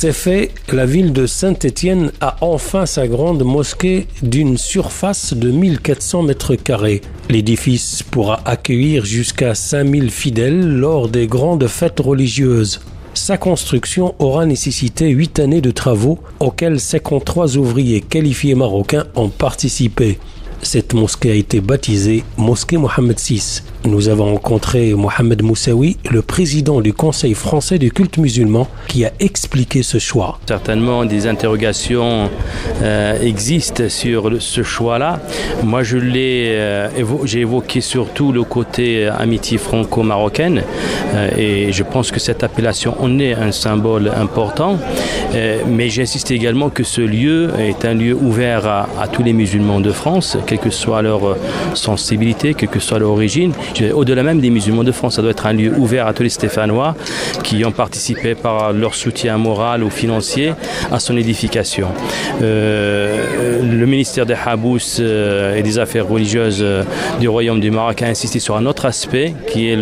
C'est fait, la ville de Saint-Étienne a enfin sa grande mosquée d'une surface de 1400 mètres carrés. L'édifice pourra accueillir jusqu'à 5000 fidèles lors des grandes fêtes religieuses. Sa construction aura nécessité 8 années de travaux auxquels 53 ouvriers qualifiés marocains ont participé. Cette mosquée a été baptisée Mosquée Mohammed VI. Nous avons rencontré Mohamed Moussaoui, le président du Conseil français du culte musulman, qui a expliqué ce choix. Certainement, des interrogations existent sur ce choix-là. Moi, j'ai évoqué surtout le côté amitié franco-marocaine et je pense que cette appellation en est un symbole important. Mais j'insiste également que ce lieu est un lieu ouvert à tous les musulmans de France, quelle que soit leur sensibilité, quelle que soit leur origine. Au-delà même des musulmans de France, ça doit être un lieu ouvert à tous les Stéphanois qui ont participé par leur soutien moral ou financier à son édification. Le ministère des Habous et des Affaires religieuses du Royaume du Maroc a insisté sur un autre aspect qui est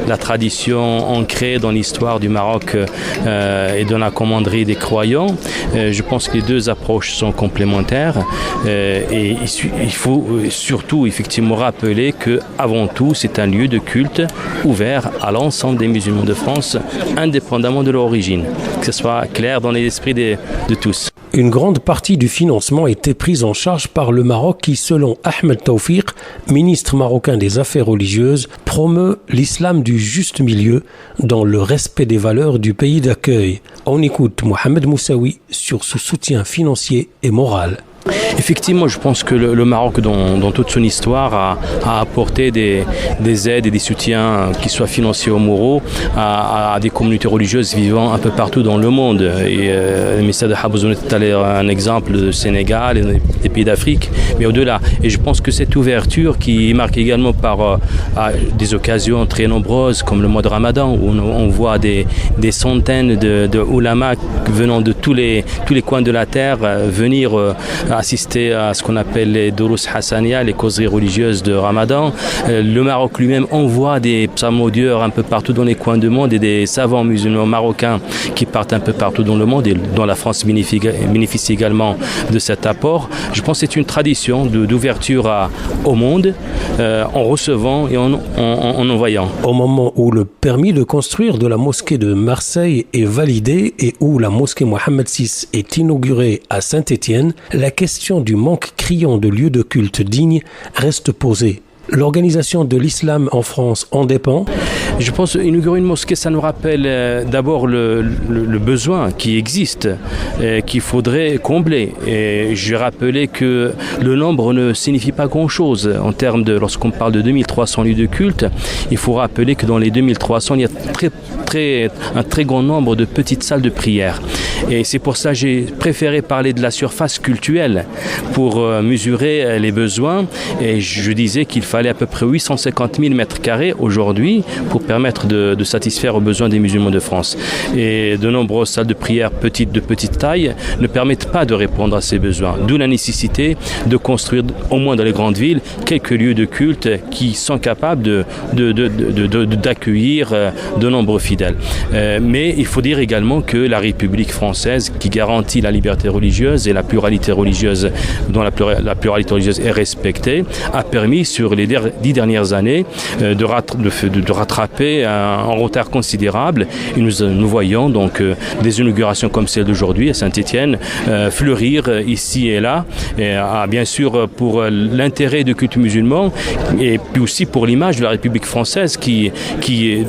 la tradition ancrée dans l'histoire du Maroc et dans la commanderie des croyants. Je pense que les deux approches sont complémentaires et il faut surtout effectivement rappeler qu'avant tout, c'est un lieu de culte ouvert à l'ensemble des musulmans de France, indépendamment de leur origine. Que ce soit clair dans les esprits de tous. Une grande partie du financement a été prise en charge par le Maroc qui, selon Ahmed Tawfiq, ministre marocain des Affaires religieuses, promeut l'islam du juste milieu dans le respect des valeurs du pays d'accueil. On écoute Mohamed Moussaoui sur ce soutien financier et moral. Effectivement, je pense que le Maroc, dans toute son histoire, a apporté des aides et des soutiens, qu'ils soient financiers ou moraux, à des communautés religieuses vivant un peu partout dans le monde. Et le ministère de Habous est allé un exemple du Sénégal et des pays d'Afrique, mais au-delà. Et je pense que cette ouverture qui est marquée également par des occasions très nombreuses, comme le mois de Ramadan, où on voit des centaines de ulama venant de tous les coins de la terre venir assister à ce qu'on appelle les Durus Hassania, les causeries religieuses de Ramadan. Le Maroc lui-même envoie des psalmodieurs un peu partout dans les coins du monde et des savants musulmans marocains qui partent un peu partout dans le monde et dont la France bénéficie également de cet apport. Je pense que c'est une tradition d'ouverture au monde en recevant et en envoyant. Au moment où le permis de construire de la mosquée de Marseille est validé et où la mosquée Mohammed VI est inaugurée à Saint-Étienne, la question du manque criant de lieux de culte dignes reste posée. L'organisation de l'islam en France en dépend. Je pense qu'inaugurer une mosquée, ça nous rappelle d'abord le besoin qui existe, qu'il faudrait combler. Et je vais rappeler que le nombre ne signifie pas grand-chose. En termes lorsqu'on parle de 2300 lieux de culte, il faut rappeler que dans les 2300, il y a un très grand nombre de petites salles de prière. Et c'est pour ça que j'ai préféré parler de la surface cultuelle pour mesurer les besoins. Et je disais qu'il fallait à peu près 850 000 mètres carrés aujourd'hui pour permettre de satisfaire aux besoins des musulmans de France. Et de nombreuses salles de prière de petite taille ne permettent pas de répondre à ces besoins. D'où la nécessité de construire, au moins dans les grandes villes, quelques lieux de culte qui sont capables d'accueillir de nombreux fidèles. Mais il faut dire également que la République française, qui garantit la liberté religieuse et la pluralité religieuse, dont la pluralité religieuse est respectée, a permis sur les 10 dernières années de rattraper un retard considérable. Et nous voyons donc des inaugurations comme celle d'aujourd'hui à Saint-Étienne fleurir ici et là, bien sûr pour l'intérêt du culte musulman et puis aussi pour l'image de la République française qui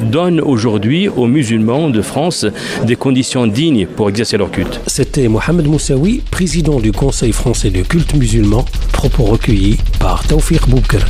donne aujourd'hui aux musulmans de France des conditions dignes pour exercer leur culte. C'était Mohamed Moussaoui, président du Conseil français du culte musulman, propos recueillis par Tawfiq Boubkar.